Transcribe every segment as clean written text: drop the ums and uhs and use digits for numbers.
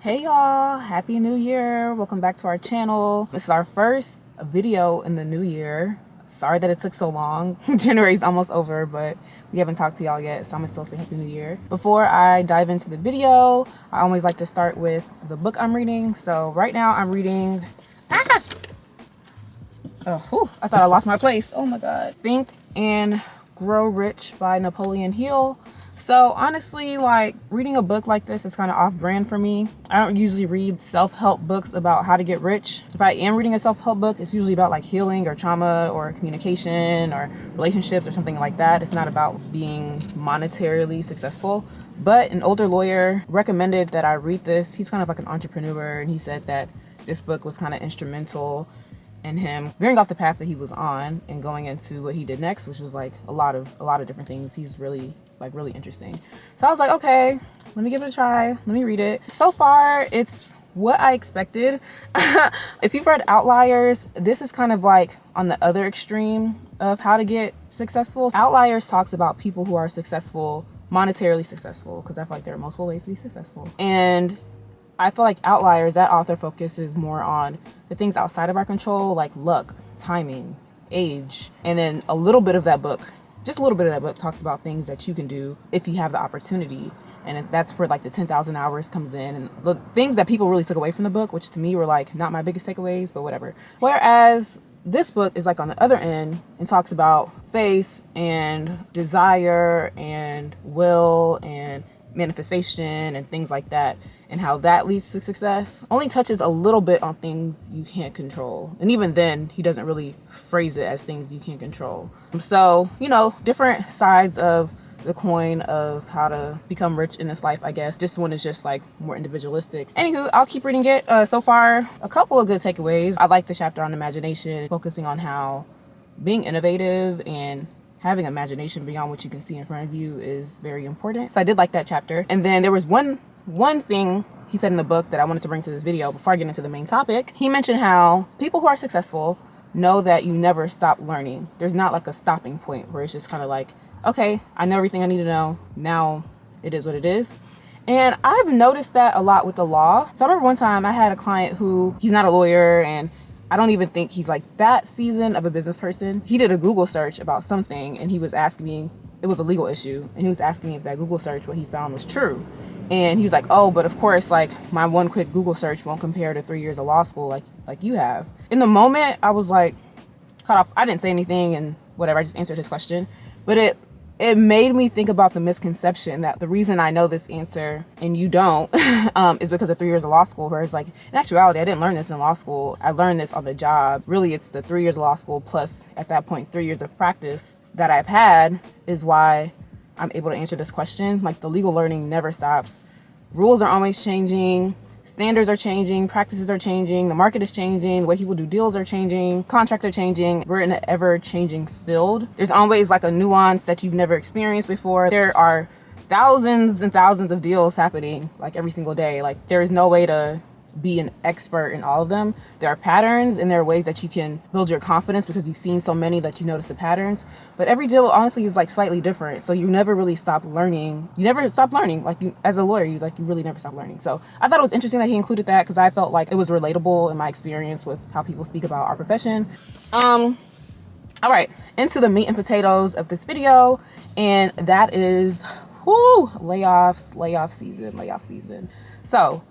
Hey y'all, happy new year. Welcome back to our channel. This is our first video in the new year. Sorry that it took so long. January's almost over, but we haven't talked to y'all yet, so I'm gonna still say happy new year. Before I dive into the video, I always like to start with the book I'm reading. So right now I'm reading I thought I lost my place. Oh my god. Think and Grow Rich by Napoleon Hill. So honestly, like, reading a book like this is kind of off-brand for me. I don't usually read self-help books about how to get rich. If I am reading a self-help book, it's usually about like healing or trauma or communication or relationships or something like that. It's not about being monetarily successful. But an older lawyer recommended that I read this. He's kind of like an entrepreneur, and he said that this book was kind of instrumental in him veering off the path that he was on and going into what he did next, which was like a lot of different things. He's really interesting. So I was like, okay, let me give it a try. Let me read it. So far, it's what I expected. If you've read Outliers, this is kind of like on the other extreme of how to get successful. Outliers talks about people who are successful, monetarily successful, because I feel like there are multiple ways to be successful. And I feel like Outliers, that author focuses more on the things outside of our control, like luck, timing, age, and then a little bit of that book, just a little bit of that book talks about things that you can do if you have the opportunity. And that's where like the 10,000 hours comes in, and the things that people really took away from the book, which to me were like not my biggest takeaways, but whatever. Whereas this book is like on the other end and talks about faith and desire and will and manifestation and things like that, and how that leads to success. Only touches a little bit on things you can't control, and even then he doesn't really phrase it as things you can't control. So, you know, different sides of the coin of how to become rich in this life, I guess. This one is just like more individualistic. Anywho, I'll keep reading it. So far, a couple of good takeaways. I like the chapter on imagination, focusing on how being innovative and having imagination beyond what you can see in front of you is very important. So I did like that chapter. And then there was one thing he said in the book that I wanted to bring to this video before I get into the main topic. He mentioned how people who are successful know that you never stop learning. There's not like a stopping point where it's just kind of like, okay, I know everything I need to know. Now it is what it is. And I've noticed that a lot with the law. So I remember one time I had a client who, he's not a lawyer, and I don't even think he's like that seasoned of a business person. He did a Google search about something, and he was asking me, it was a legal issue, and he was asking me if that Google search, what he found was true. And he was like, oh, but of course, like, my one quick Google search won't compare to 3 years of law school like you have. In the moment, I was like, cut off. I didn't say anything and whatever. I just answered his question. But it made me think about the misconception that the reason I know this answer and you don't is because of 3 years of law school, whereas like in actuality, I didn't learn this in law school. I learned this on the job. Really, it's the 3 years of law school plus at that point 3 years of practice that I've had is why I'm able to answer this question. Like, the legal learning never stops. Rules are always changing. Standards are changing, practices are changing, the market is changing, the way people do deals are changing, contracts are changing. We're in an ever-changing field. There's always like a nuance that you've never experienced before. There are thousands and thousands of deals happening like every single day. Like, there is no way to be an expert in all of them. There are patterns and there are ways that you can build your confidence because you've seen so many that you notice the patterns. But every deal honestly is like slightly different. So you never really stop learning. You never stop learning. Like, you, as a lawyer, you really never stop learning. So I thought it was interesting that he included that because I felt like it was relatable in my experience with how people speak about our profession. All right, into the meat and potatoes of this video, and that is layoff season. So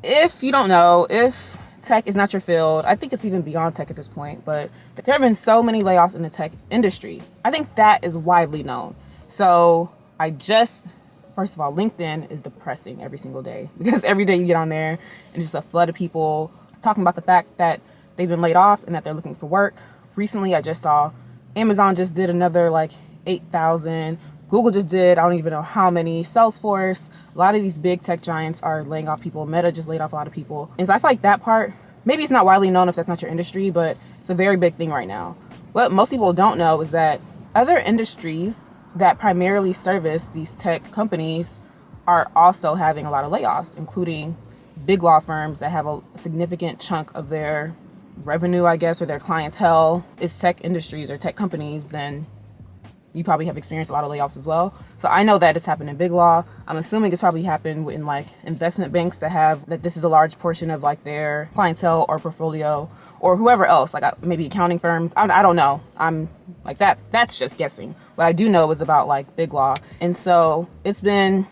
if you don't know, if tech is not your field, I think it's even beyond tech at this point, but there have been so many layoffs in the tech industry. I think that is widely known. So first of all, LinkedIn is depressing every single day because every day you get on there and just a flood of people talking about the fact that they've been laid off and that they're looking for work. Recently, I just saw Amazon just did another like 8,000. Google just did, I don't even know how many. Salesforce, a lot of these big tech giants are laying off people. Meta just laid off a lot of people. And so I feel like that part, maybe it's not widely known if that's not your industry, but it's a very big thing right now. What most people don't know is that other industries that primarily service these tech companies are also having a lot of layoffs, including big law firms that have a significant chunk of their revenue, I guess, or their clientele is tech industries or tech companies. Then you probably have experienced a lot of layoffs as well. So I know that it's happened in Big Law. I'm assuming it's probably happened in like investment banks that this is a large portion of like their clientele or portfolio, or whoever else, like maybe accounting firms. I don't know. I'm like that's just guessing. What I do know is about like Big Law. And so it's been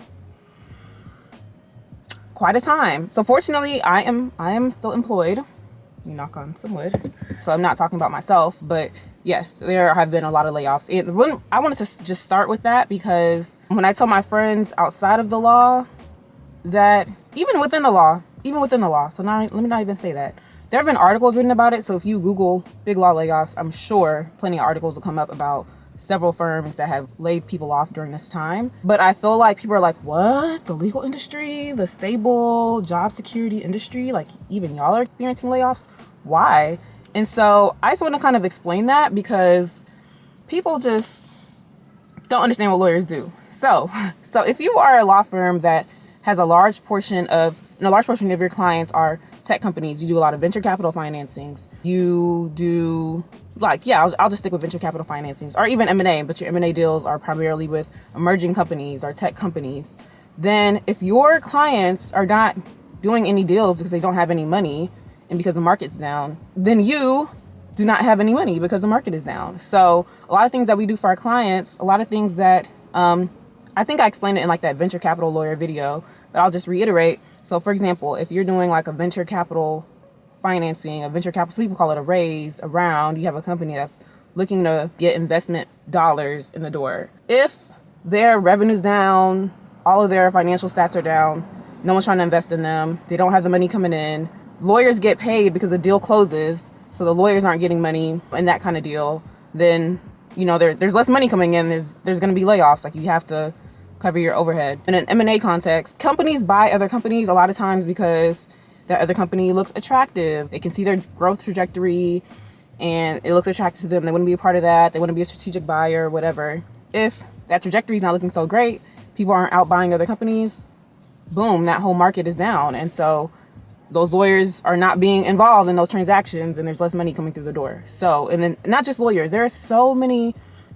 quite a time. So fortunately, I am still employed. Let me knock on some wood. So I'm not talking about myself, but yes, there have been a lot of layoffs. And I wanted to just start with that because when I tell my friends outside of the law that even within the law, so now let me not even say that. There have been articles written about it. So if you Google Big Law layoffs, I'm sure plenty of articles will come up about several firms that have laid people off during this time. But I feel like people are like, what? The legal industry, the stable job security industry, like even y'all are experiencing layoffs? Why? And so I just want to kind of explain that because people just don't understand what lawyers do. So if you are a law firm that has a large portion of your clients are tech companies, you do a lot of venture capital financings, you do I'll just stick with venture capital financings or even M&A, but your M&A deals are primarily with emerging companies or tech companies. Then if your clients are not doing any deals because they don't have any money and because the market's down, then you do not have any money because the market is down. So a lot of things that we do for our clients, a lot of things that I think I explained it in like that venture capital lawyer video, but I'll just reiterate. So for example, if you're doing like a venture capital financing, some people call it a raise, a round, you have a company that's looking to get investment dollars in the door. If their revenue's down, all of their financial stats are down, no one's trying to invest in them, they don't have the money coming in, lawyers get paid because the deal closes, so the lawyers aren't getting money and that kind of deal, then there's less money coming in, there's going to be layoffs. Like you have to cover your overhead. In an M&A context, companies buy other companies a lot of times because that other company looks attractive. They can see their growth trajectory and it looks attractive to them. They want to be a part of that. They want to be a strategic buyer, whatever. If that trajectory is not looking so great, people aren't out buying other companies, boom, that whole market is down. And so those lawyers are not being involved in those transactions and there's less money coming through the door. So, and then not just lawyers, there are so many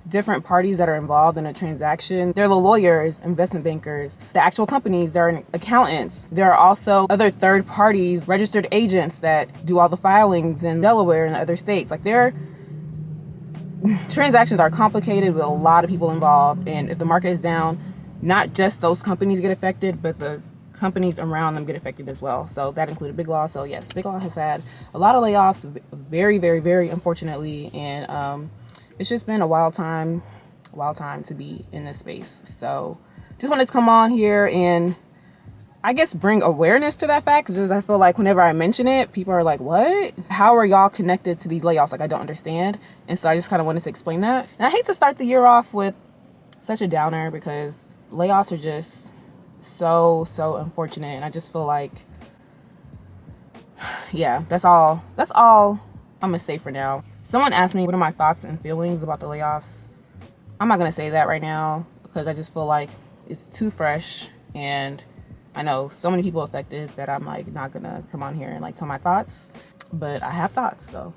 different parties that are involved in a transaction. There are the lawyers, investment bankers, the actual companies, there are accountants. There are also other third parties, registered agents that do all the filings in Delaware and other states. Like transactions are complicated with a lot of people involved. And if the market is down, not just those companies get affected, but the companies around them get affected as well. So that included Big Law. So yes, Big Law has had a lot of layoffs, very, very, very unfortunately. And it's just been a wild time to be in this space. So just wanted to come on here and I guess bring awareness to that fact, because I feel like whenever I mention it, people are like, what? How are y'all connected to these layoffs? Like, I don't understand. And so I just kind of wanted to explain that. And I hate to start the year off with such a downer because layoffs are just so unfortunate. And I just feel like, yeah, that's all I'm gonna say for now. Someone asked me what are my thoughts and feelings about the layoffs. I'm not gonna say that right now because I just feel like it's too fresh and I know so many people affected that I'm like not gonna come on here and like tell my thoughts. But I have thoughts though.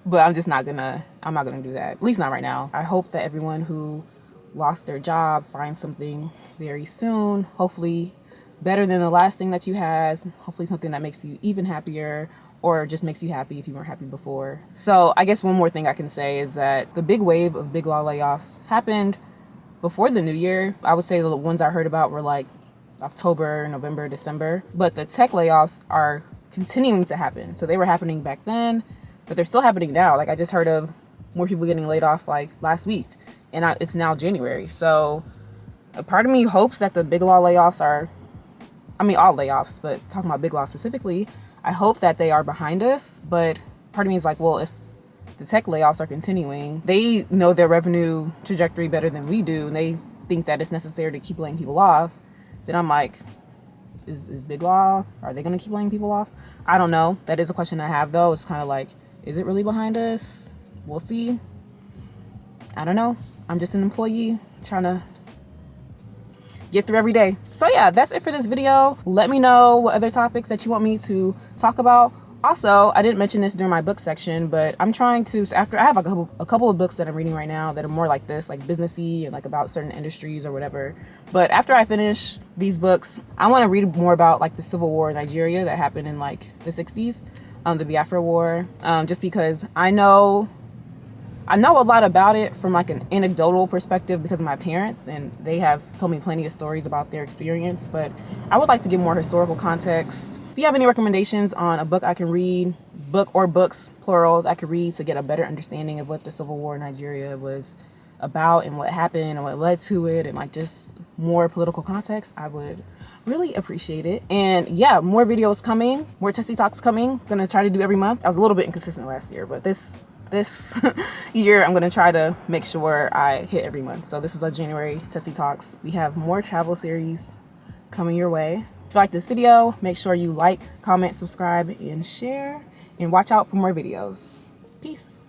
But I'm not gonna do that. At least not right now. I hope that everyone who lost their job finds something very soon. Hopefully better than the last thing that you had. Hopefully something that makes you even happier or just makes you happy if you weren't happy before. So I guess one more thing I can say is that the big wave of Big Law layoffs happened before the new year. I would say the ones I heard about were like October, November, December. But the tech layoffs are continuing to happen. So they were happening back then, but they're still happening now. Like I just heard of more people getting laid off like last week and it's now January. So a part of me hopes that the Big Law layoffs all layoffs, but talking about Big Law specifically, I hope that they are behind us. But part of me is like, well, if the tech layoffs are continuing, they know their revenue trajectory better than we do, and they think that it's necessary to keep laying people off, then I'm like, is Big Law, are they going to keep laying people off? I don't know. That is a question I have, though. It's kind of like, is it really behind us? We'll see. I don't know. I'm just an employee trying to get through every day. So yeah, that's it for this video. Let me know what other topics that you want me to talk about Also, I didn't mention this during my book section, but I'm trying to, so after I have a couple of books that I'm reading right now that are more like this, like businessy and like about certain industries or whatever. But after I finish these books, I want to read more about like the Civil War in Nigeria that happened in like the 60s, the Biafra War, just because I know a lot about it from like an anecdotal perspective because of my parents, and they have told me plenty of stories about their experience, but I would like to give more historical context. If you have any recommendations on a book I can read, book or books, plural, that I could read to get a better understanding of what the Civil War in Nigeria was about and what happened and what led to it, and like just more political context, I would really appreciate it. And yeah, more videos coming, more Tessie Talks coming. Gonna try to do every month. I was a little bit inconsistent last year, but this year I'm going to try to make sure I hit every month. So this is the January Tessie Talks. We have more travel series coming your way. If you like this video, make sure you like, comment, subscribe, and share, and watch out for more videos. Peace.